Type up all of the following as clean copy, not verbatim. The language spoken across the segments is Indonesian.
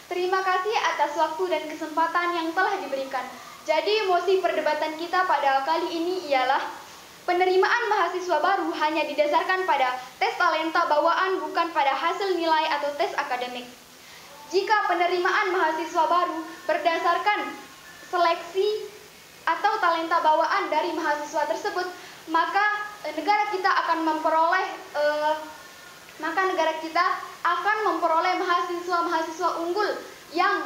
Terima kasih atas waktu dan kesempatan yang telah diberikan. Jadi mosi perdebatan kita pada kali ini ialah penerimaan mahasiswa baru hanya didasarkan pada tes talenta bawaan, bukan pada hasil nilai atau tes akademik. Jika penerimaan mahasiswa baru berdasarkan seleksi atau talenta bawaan dari mahasiswa tersebut, maka negara kita akan memperoleh mahasiswa-mahasiswa unggul yang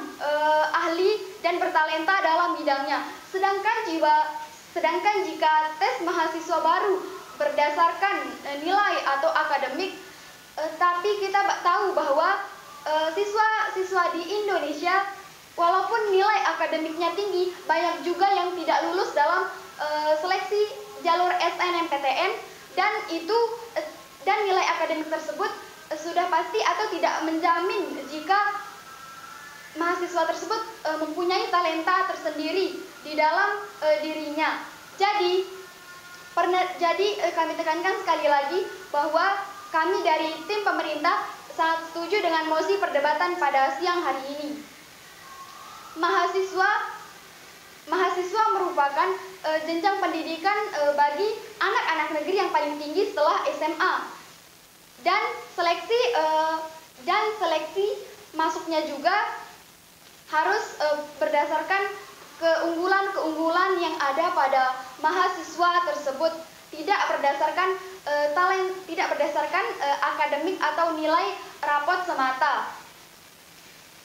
ahli dan bertalenta dalam bidangnya. Sedangkan jika tes mahasiswa baru berdasarkan nilai atau akademik, tapi kita tahu bahwa siswa-siswa di Indonesia walaupun nilai akademiknya tinggi, banyak juga yang tidak lulus dalam seleksi jalur SNMPTN, dan nilai akademik tersebut sudah pasti atau tidak menjamin jika mahasiswa tersebut mempunyai talenta tersendiri di dalam dirinya. Jadi kami tekankan sekali lagi bahwa kami dari tim pemerintah sangat setuju dengan mosi perdebatan pada siang hari ini. Mahasiswa merupakan jenjang pendidikan bagi anak-anak negeri yang paling tinggi setelah SMA. Dan seleksi masuknya juga harus berdasarkan keunggulan-keunggulan yang ada pada mahasiswa tersebut, tidak berdasarkan akademik atau nilai rapot semata.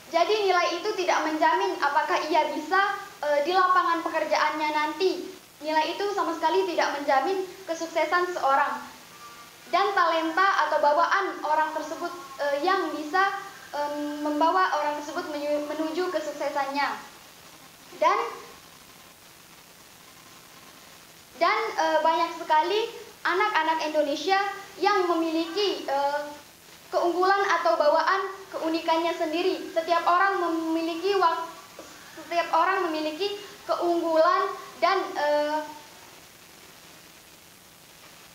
Jadi nilai itu tidak menjamin apakah ia bisa di lapangan pekerjaannya nanti. Nilai itu sama sekali tidak menjamin kesuksesan seorang. Dan talenta atau bawaan orang tersebut yang bisa membawa orang tersebut menuju kesuksesannya. Dan banyak sekali anak-anak Indonesia yang memiliki keunggulan atau bawaan keunikannya sendiri. Setiap orang memiliki keunggulan dan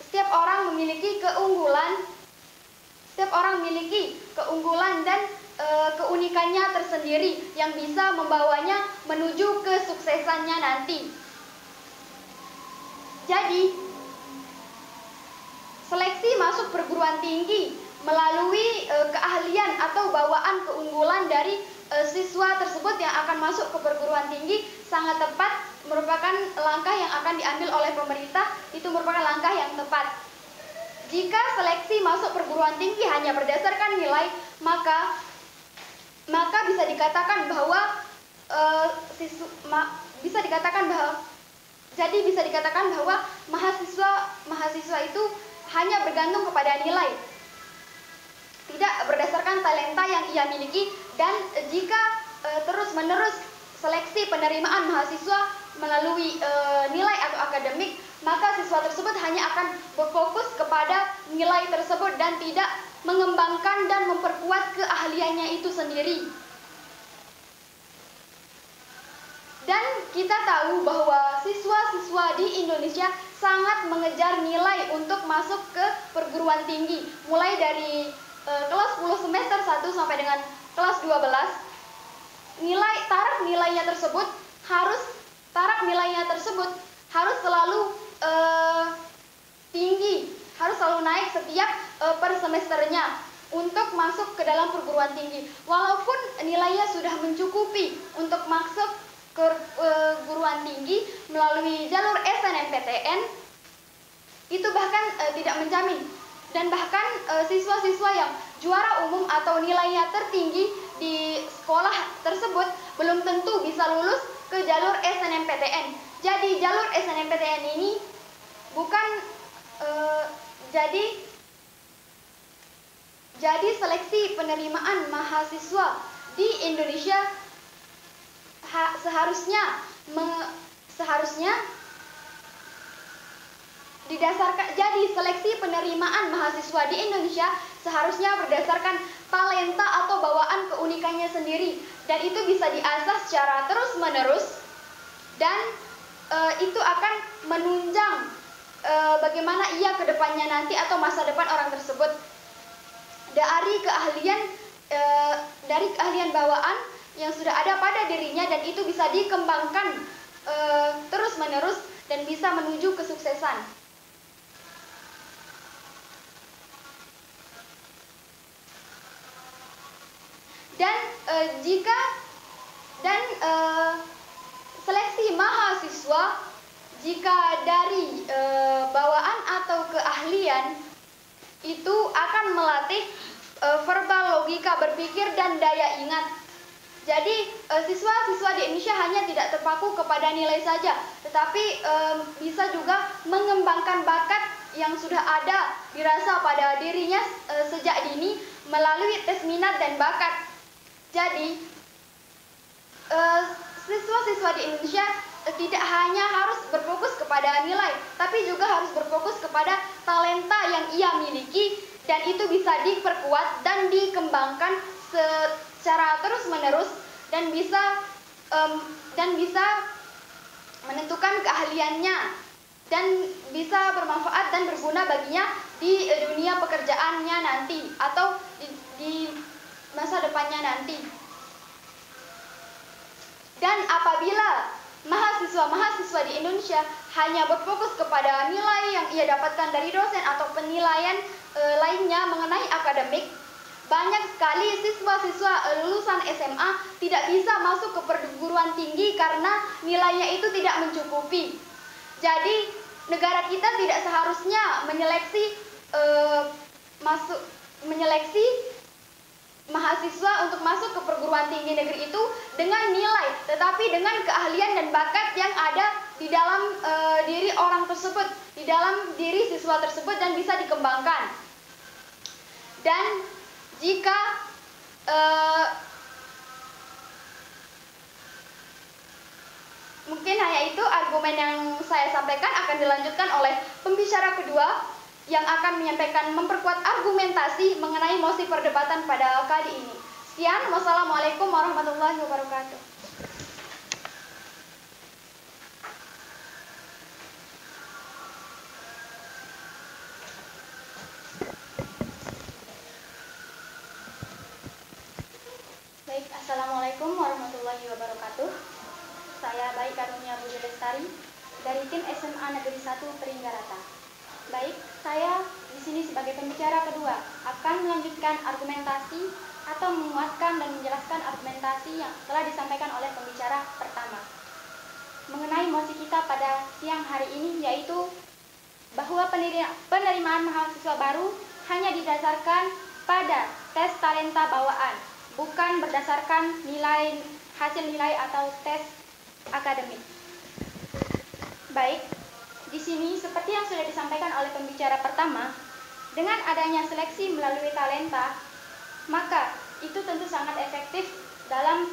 setiap orang memiliki keunggulan dan keunikannya tersendiri yang bisa membawanya menuju kesuksesannya nanti. Jadi, seleksi masuk perguruan tinggi melalui keahlian atau bawaan keunggulan dari siswa tersebut yang akan masuk ke perguruan tinggi sangat tepat, merupakan langkah yang akan diambil oleh pemerintah. Itu merupakan langkah yang tepat. Jika seleksi masuk perguruan tinggi hanya berdasarkan nilai, maka bisa dikatakan bahwa mahasiswa itu hanya bergantung kepada nilai, tidak berdasarkan talenta yang ia miliki. Dan jika terus-menerus seleksi penerimaan mahasiswa melalui nilai atau akademik, maka siswa tersebut hanya akan berfokus kepada nilai tersebut dan tidak mengembangkan dan memperkuat keahliannya itu sendiri. Dan kita tahu bahwa siswa-siswa di Indonesia sangat mengejar nilai untuk masuk ke perguruan tinggi. Mulai dari kelas 10 semester 1 sampai dengan kelas 12, taraf nilainya tersebut harus selalu tinggi, harus selalu naik setiap per semesternya untuk masuk ke dalam perguruan tinggi. Walaupun nilainya sudah mencukupi untuk masuk ke perguruan tinggi melalui jalur SNMPTN, itu bahkan tidak menjamin. Dan bahkan siswa-siswa yang juara umum atau nilainya tertinggi di sekolah tersebut belum tentu bisa lulus ke jalur SNMPTN. Jadi jalur SNMPTN ini jadi seleksi penerimaan mahasiswa di Indonesia seharusnya didasarkan. Jadi seleksi penerimaan mahasiswa di Indonesia seharusnya berdasarkan talenta atau bawaan keunikannya sendiri, dan itu bisa diasah secara terus-menerus, dan itu akan menunjang bagaimana ia ke depannya nanti atau masa depan orang tersebut. Dari keahlian dari keahlian bawaan yang sudah ada pada dirinya, dan itu bisa dikembangkan terus-menerus dan bisa menuju kesuksesan. Dan seleksi mahasiswa, jika dari bawaan atau keahlian, itu akan melatih verbal, logika berpikir, dan daya ingat. Jadi siswa-siswa di Indonesia hanya tidak terpaku kepada nilai saja, tetapi bisa juga mengembangkan bakat yang sudah ada dirasa pada dirinya sejak dini melalui tes minat dan bakat. Jadi siswa-siswa di Indonesia tidak hanya harus berfokus kepada nilai, tapi juga harus berfokus kepada talenta yang ia miliki, dan itu bisa diperkuat dan dikembangkan secara terus-menerus, dan bisa menentukan keahliannya, dan bisa bermanfaat dan berguna baginya di dunia pekerjaannya nanti, atau di masa depannya nanti. Dan apabila mahasiswa-mahasiswa di Indonesia hanya berfokus kepada nilai yang ia dapatkan dari dosen atau penilaian lainnya mengenai akademik, banyak sekali siswa-siswa lulusan SMA tidak bisa masuk ke perguruan tinggi karena nilainya itu tidak mencukupi. Jadi negara kita tidak seharusnya menyeleksi mahasiswa untuk masuk ke perguruan tinggi negeri itu dengan nilai, tetapi dengan keahlian dan bakat yang ada di dalam diri orang tersebut, di dalam diri siswa tersebut, dan bisa dikembangkan. Dan jika mungkin hanya itu argumen yang saya sampaikan, akan dilanjutkan oleh pembicara kedua yang akan menyampaikan memperkuat argumentasi mengenai mosi perdebatan pada kali ini. Sekian, wassalamualaikum warahmatullahi wabarakatuh. Baik, assalamualaikum warahmatullahi wabarakatuh. Saya Baik Karunia Budi Lestari dari tim SMA Negeri 1 Peringgarata. Baik, saya di sini sebagai pembicara kedua akan melanjutkan argumentasi atau menguatkan dan menjelaskan argumentasi yang telah disampaikan oleh pembicara pertama mengenai mosi kita pada siang hari ini, yaitu bahwa penerimaan mahasiswa baru hanya didasarkan pada tes talenta bawaan, bukan berdasarkan hasil nilai atau tes akademik. Baik, di sini seperti yang sudah disampaikan oleh pembicara pertama, dengan adanya seleksi melalui talenta, maka itu tentu sangat efektif dalam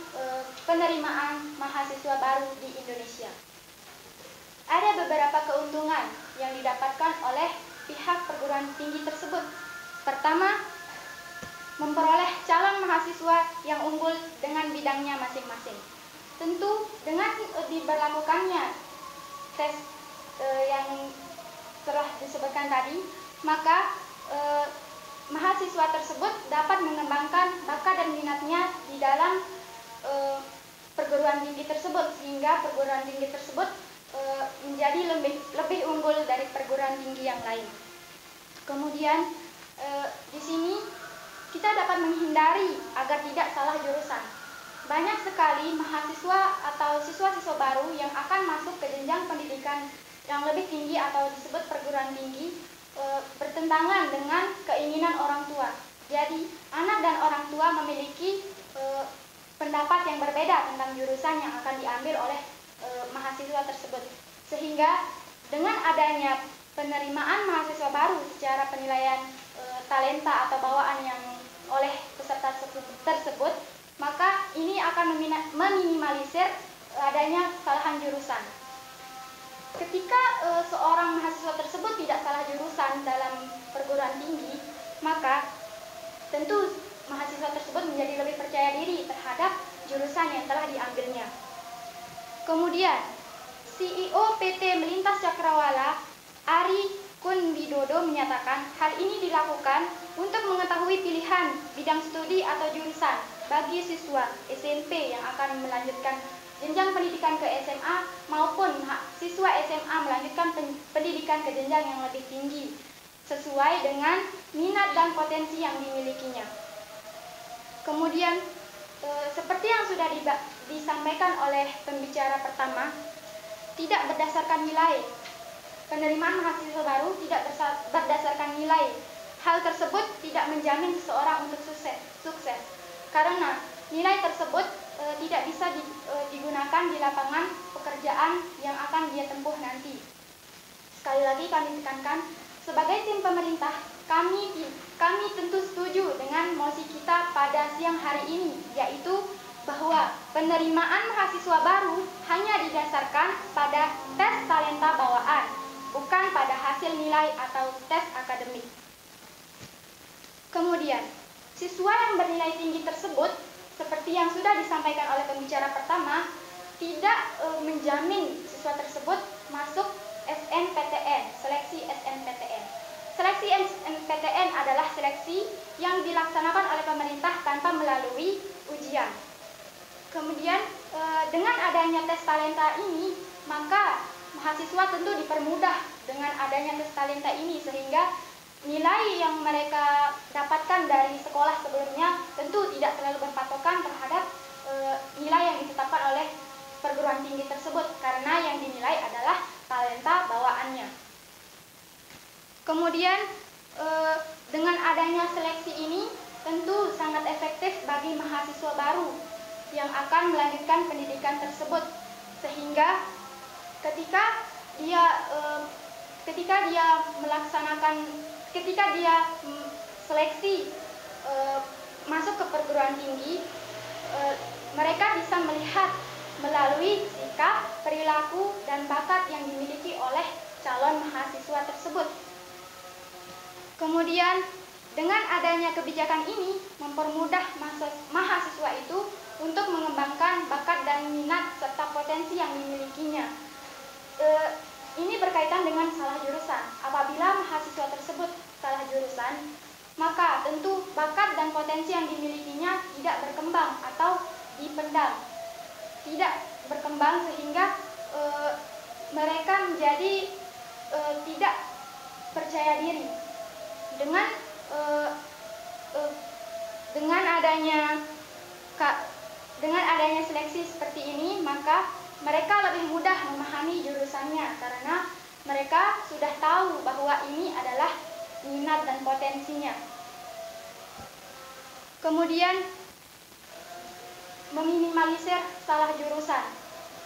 penerimaan mahasiswa baru di Indonesia. Ada beberapa keuntungan yang didapatkan oleh pihak perguruan tinggi tersebut. Pertama, memperoleh calon mahasiswa yang unggul dengan bidangnya masing-masing. Tentu dengan diberlakukannya tes yang telah disebutkan tadi, maka mahasiswa tersebut dapat mengembangkan bakat dan minatnya di dalam perguruan tinggi tersebut, sehingga perguruan tinggi tersebut menjadi lebih unggul dari perguruan tinggi yang lain. Kemudian di sini kita dapat menghindari agar tidak salah jurusan. Banyak sekali mahasiswa atau siswa-siswa baru yang akan masuk ke jenjang pendidikan yang lebih tinggi atau disebut perguruan tinggi bertentangan dengan keinginan orang tua. Jadi anak dan orang tua memiliki pendapat yang berbeda tentang jurusan yang akan diambil oleh mahasiswa tersebut, sehingga dengan adanya penerimaan mahasiswa baru secara penilaian talenta atau bawaan yang oleh peserta tersebut, maka ini akan meminimalisir adanya kesalahan jurusan. Ketika seorang mahasiswa tersebut tidak salah jurusan dalam perguruan tinggi, maka tentu mahasiswa tersebut menjadi lebih percaya diri terhadap jurusan yang telah diambilnya. Kemudian, CEO PT Melintas Cakrawala, Ari Kun Widodo, menyatakan hal ini dilakukan untuk mengetahui pilihan bidang studi atau jurusan bagi siswa SMP yang akan melanjutkan jenjang pendidikan ke SMA maupun siswa SMA melanjutkan pendidikan ke jenjang yang lebih tinggi sesuai dengan minat dan potensi yang dimilikinya. Kemudian seperti yang sudah disampaikan oleh pembicara pertama, tidak berdasarkan nilai. Penerimaan mahasiswa baru tidak berdasarkan nilai. Hal tersebut tidak menjamin seseorang untuk sukses karena nilai tersebut tidak bisa digunakan di lapangan pekerjaan yang akan dia tempuh nanti. Sekali lagi kami tekankan, sebagai tim pemerintah, kami tentu setuju dengan mosi kita pada siang hari ini, yaitu bahwa penerimaan mahasiswa baru hanya didasarkan pada tes talenta bawaan, bukan pada hasil nilai atau tes akademik. Kemudian, siswa yang bernilai tinggi tersebut, seperti yang sudah disampaikan oleh pembicara pertama, tidak menjamin siswa tersebut masuk SNPTN, seleksi SNPTN. Seleksi SNPTN adalah seleksi yang dilaksanakan oleh pemerintah tanpa melalui ujian. Kemudian, dengan adanya tes talenta ini, maka mahasiswa tentu dipermudah dengan adanya tes talenta ini, sehingga nilai yang mereka dapatkan dari sekolah sebelumnya tentu tidak terlalu berpatokan terhadap nilai yang ditetapkan oleh perguruan tinggi tersebut, karena yang dinilai adalah talenta bawaannya. Kemudian dengan adanya seleksi ini tentu sangat efektif bagi mahasiswa baru yang akan melanjutkan pendidikan tersebut, sehingga ketika dia seleksi masuk ke perguruan tinggi, mereka bisa melihat melalui sikap, perilaku, dan bakat yang dimiliki oleh calon mahasiswa tersebut. Kemudian, dengan adanya kebijakan ini mempermudah mahasiswa itu untuk mengembangkan bakat dan minat serta potensi yang dimilikinya. Ini berkaitan dengan salah jurusan. Apabila mahasiswa tersebut salah jurusan, maka tentu bakat dan potensi yang dimilikinya tidak berkembang atau dipendam. Tidak berkembang sehingga mereka menjadi tidak percaya diri. Dengan adanya seleksi seperti ini, maka mereka lebih mudah memahami jurusannya karena mereka sudah tahu bahwa ini adalah minat dan potensinya. Kemudian meminimalisir salah jurusan.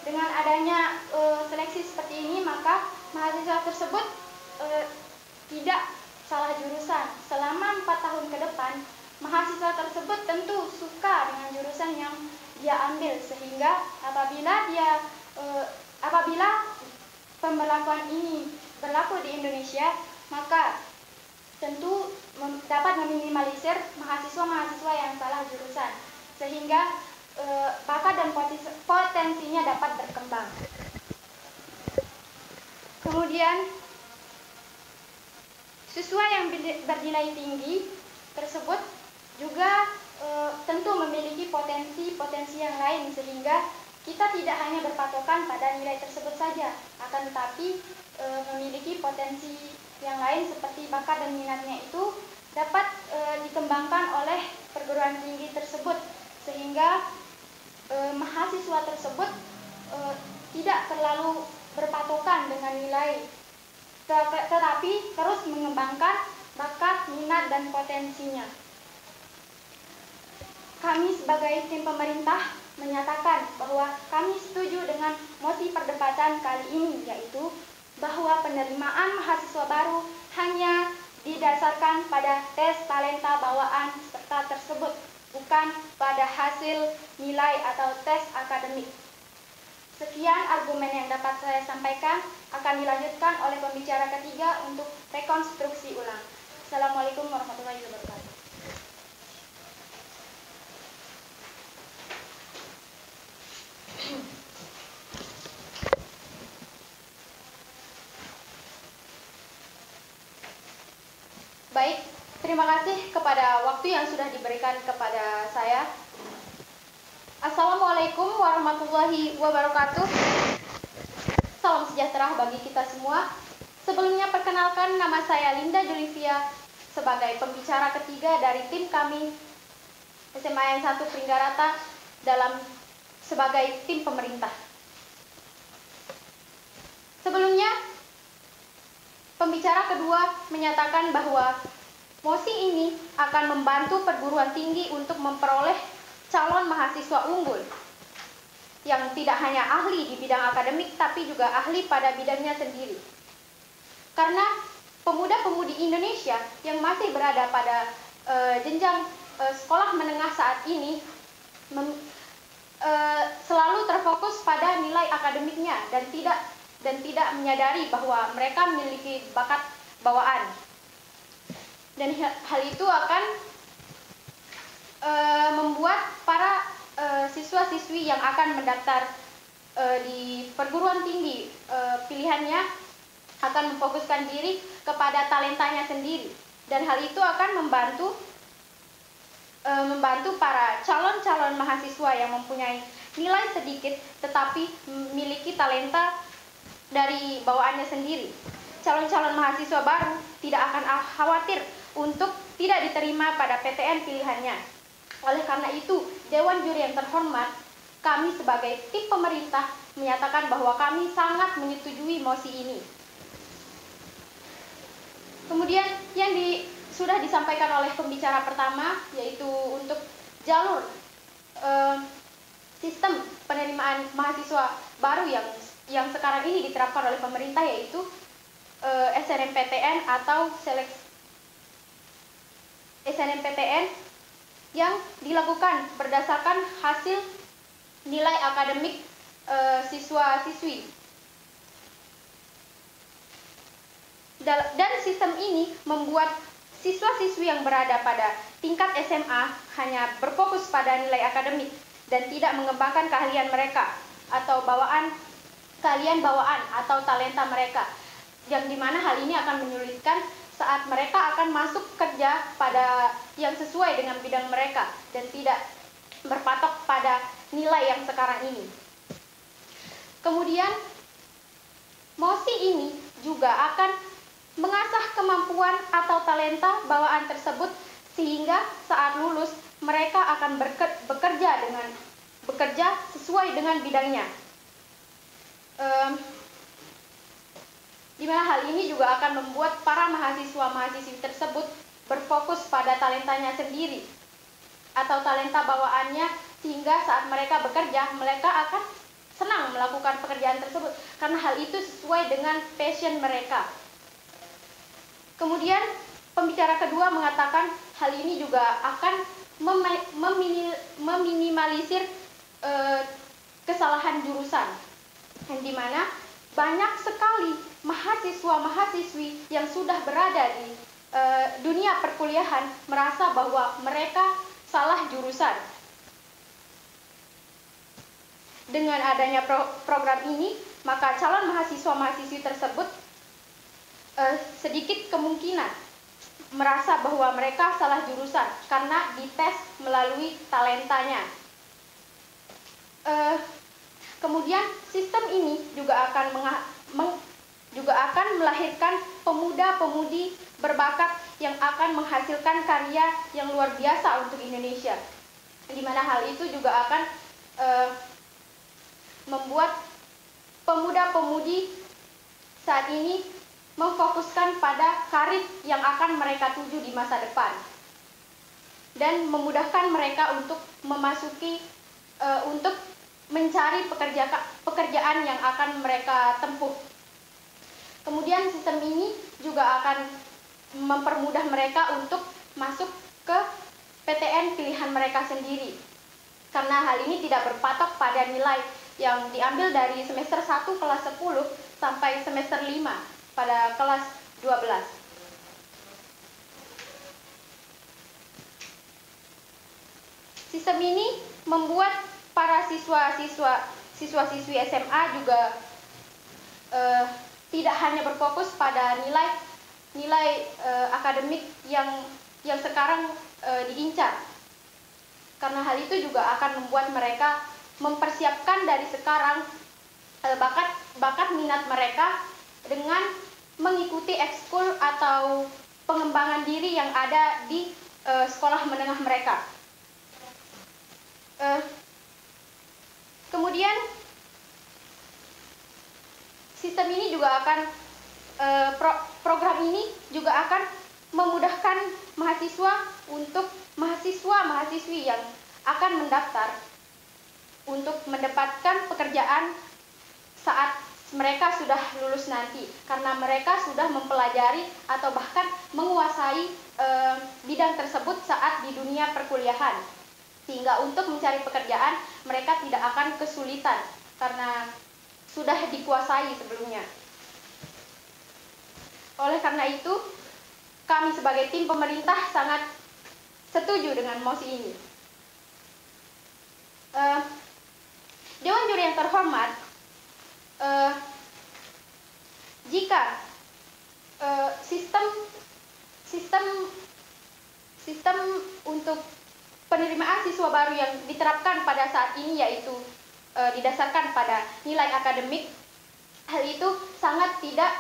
Dengan adanya seleksi seperti ini, maka mahasiswa tersebut tidak salah jurusan. Selama 4 tahun ke depan, mahasiswa tersebut tentu suka dengan jurusan yang dia ambil, sehingga apabila pemberlakuan ini berlaku di Indonesia, maka tentu dapat meminimalisir mahasiswa-mahasiswa yang salah jurusan, sehingga bakat dan potensinya dapat berkembang. Kemudian, siswa yang bernilai tinggi tersebut juga tentu memiliki potensi yang lain, sehingga kita tidak hanya berpatokan pada nilai tersebut saja, akan tetapi memiliki potensi yang lain seperti bakat dan minatnya itu dapat dikembangkan oleh perguruan tinggi tersebut, sehingga mahasiswa tersebut tidak terlalu berpatokan dengan nilai, tetapi terus mengembangkan bakat, minat, dan potensinya. Kami sebagai tim pemerintah menyatakan bahwa kami setuju dengan mosi perdebatan kali ini, yaitu bahwa penerimaan mahasiswa baru hanya didasarkan pada tes talenta bawaan peserta tersebut, bukan pada hasil nilai atau tes akademik. Sekian argumen yang dapat saya sampaikan, akan dilanjutkan oleh pembicara ketiga untuk rekonstruksi ulang. Assalamualaikum warahmatullahi wabarakatuh. Baik, Terima kasih kepada waktu yang sudah diberikan kepada saya. Assalamualaikum warahmatullahi wabarakatuh. Salam sejahtera bagi kita semua. Sebelumnya perkenalkan, nama saya Linda Julivia sebagai pembicara ketiga dari tim kami SMA N1 Pringgarata sebagai tim pemerintah. Sebelumnya, pembicara kedua menyatakan bahwa mosi ini akan membantu perguruan tinggi untuk memperoleh calon mahasiswa unggul yang tidak hanya ahli di bidang akademik tapi juga ahli pada bidangnya sendiri. Karena pemuda-pemudi Indonesia yang masih berada pada jenjang sekolah menengah saat ini selalu terfokus pada nilai akademiknya dan tidak menyadari bahwa mereka memiliki bakat bawaan. Dan hal itu akan membuat para siswa-siswi yang akan mendaftar di perguruan tinggi pilihannya akan memfokuskan diri kepada talentanya sendiri, dan hal itu akan membantu para calon-calon mahasiswa yang mempunyai nilai sedikit tetapi memiliki talenta dari bawaannya sendiri. Calon-calon mahasiswa baru tidak akan khawatir untuk tidak diterima pada PTN pilihannya. Oleh karena itu, Dewan Juri yang terhormat, kami sebagai tim pemerintah menyatakan bahwa kami sangat menyetujui mosi ini. Kemudian yang sudah disampaikan oleh pembicara pertama, yaitu untuk jalur sistem penerimaan mahasiswa baru yang sekarang ini diterapkan oleh pemerintah, yaitu SNMPTN atau seleksi SNMPTN yang dilakukan berdasarkan hasil nilai akademik siswa-siswi. Dan sistem ini membuat siswa-siswi yang berada pada tingkat SMA hanya berfokus pada nilai akademik dan tidak mengembangkan keahlian mereka atau keahlian bawaan atau talenta mereka, yang dimana hal ini akan menyulitkan saat mereka akan masuk kerja pada yang sesuai dengan bidang mereka dan tidak berpatok pada nilai yang sekarang ini. Kemudian mosi ini juga akan mengasah kemampuan atau talenta bawaan tersebut sehingga saat lulus mereka akan bekerja sesuai dengan bidangnya. Di mana hal ini juga akan membuat para mahasiswa-mahasiswi tersebut berfokus pada talentanya sendiri atau talenta bawaannya, sehingga saat mereka bekerja mereka akan senang melakukan pekerjaan tersebut karena hal itu sesuai dengan passion mereka. Kemudian pembicara kedua mengatakan hal ini juga akan meminimalisir kesalahan jurusan, yang dimana banyak sekali mahasiswa-mahasiswi yang sudah berada di dunia perkuliahan merasa bahwa mereka salah jurusan. Dengan adanya program ini, maka calon mahasiswa-mahasiswi tersebut sedikit kemungkinan merasa bahwa mereka salah jurusan karena dites melalui talentanya. Kemudian sistem ini juga akan melahirkan pemuda-pemudi berbakat yang akan menghasilkan karya yang luar biasa untuk Indonesia, di mana hal itu juga akan membuat pemuda-pemudi saat ini memfokuskan pada karir yang akan mereka tuju di masa depan dan memudahkan mereka untuk untuk mencari pekerjaan yang akan mereka tempuh. Kemudian sistem ini juga akan mempermudah mereka untuk masuk ke PTN pilihan mereka sendiri, karena hal ini tidak berpatok pada nilai yang diambil dari semester 1 kelas 10 sampai semester 5 pada kelas 12. Sistem ini membuat para siswa-siswi SMA juga tidak hanya berfokus pada nilai akademik yang yang sekarang diincar. Karena hal itu juga akan membuat mereka mempersiapkan dari sekarang bakat minat mereka dengan mengikuti ekskul atau pengembangan diri yang ada di sekolah menengah mereka. Kemudian sistem ini juga akan program ini juga akan memudahkan mahasiswa-mahasiswi yang akan mendaftar untuk mendapatkan pekerjaan saat mereka sudah lulus nanti, karena mereka sudah mempelajari atau bahkan menguasai bidang tersebut saat di dunia perkuliahan, sehingga untuk mencari pekerjaan mereka tidak akan kesulitan karena sudah dikuasai sebelumnya. Oleh karena itu, kami sebagai tim pemerintah sangat setuju dengan mosi ini. Dewan Juri yang terhormat, jika sistem untuk penerimaan siswa baru yang diterapkan pada saat ini, yaitu didasarkan pada nilai akademik, hal itu sangat tidak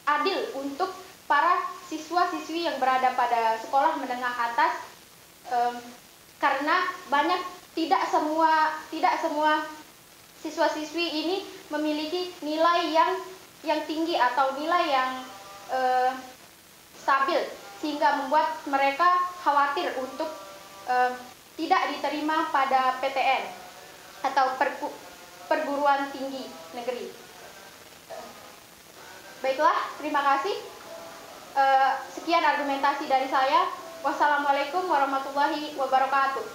adil untuk para siswa-siswi yang berada pada sekolah menengah atas, karena tidak semua siswa-siswi ini memiliki nilai yang tinggi atau nilai yang stabil, sehingga membuat mereka khawatir untuk tidak diterima pada PTN atau perguruan tinggi negeri. Baiklah, terima kasih. Sekian argumentasi dari saya. Wassalamualaikum warahmatullahi wabarakatuh.